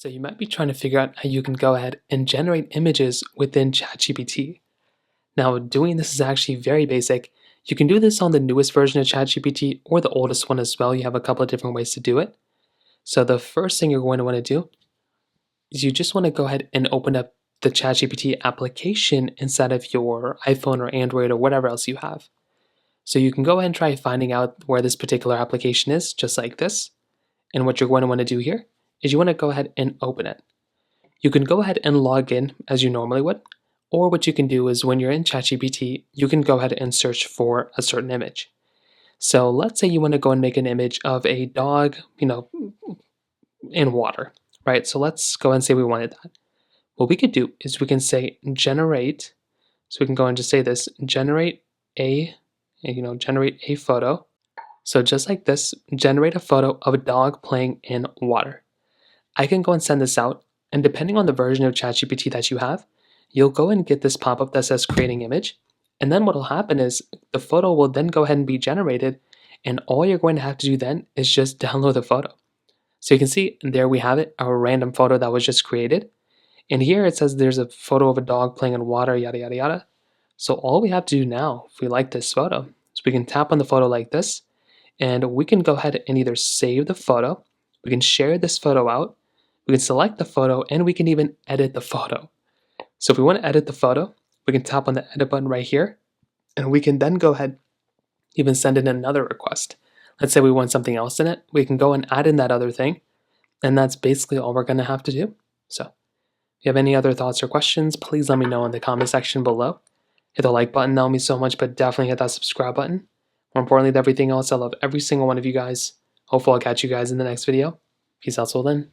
So you might be trying to figure out how you can go ahead and generate images within ChatGPT. Now, doing this is actually very basic. You can do this on the newest version of ChatGPT or the oldest one as well. You have a couple of different ways to do it. So the first thing you're going to want to do is you just want to go ahead and open up the ChatGPT application inside of your iPhone or Android or whatever else you have. So you can go ahead and try finding out where this particular application is, just like this. And what you're going to want to do here is you want to go ahead and open it. You can go ahead and log in as you normally would, or what you can do is when you're in ChatGPT, you can go ahead and search for a certain image. So let's say you want to go and make an image of a dog, in water, right? So let's go and say we wanted that. What we could do is we can say generate, so we can go and just say this, generate a photo. So just like this, generate a photo of a dog playing in water. I can go and send this out, and depending on the version of ChatGPT that you have, you'll go and get this pop-up that says creating image, and then what will happen is the photo will then go ahead and be generated, and all you're going to have to do then is just download the photo. So you can see there we have it, our random photo that was just created. And here it says there's a photo of a dog playing in water, yada, yada, yada. So all we have to do now, if we like this photo, is we can tap on the photo like this, and we can go ahead and either save the photo, we can share this photo out, we can select the photo, and we can even edit the photo. So if we want to edit the photo, we can tap on the edit button right here, and we can then go ahead, even send in another request. Let's say we want something else in it, we can go and add in that other thing, and that's basically all we're going to have to do. So if you have any other thoughts or questions, please let me know in the comment section below. Hit the like button, that would mean so much, but definitely hit that subscribe button. More importantly than everything else, I love every single one of you guys. Hopefully I'll catch you guys in the next video. Peace out till then.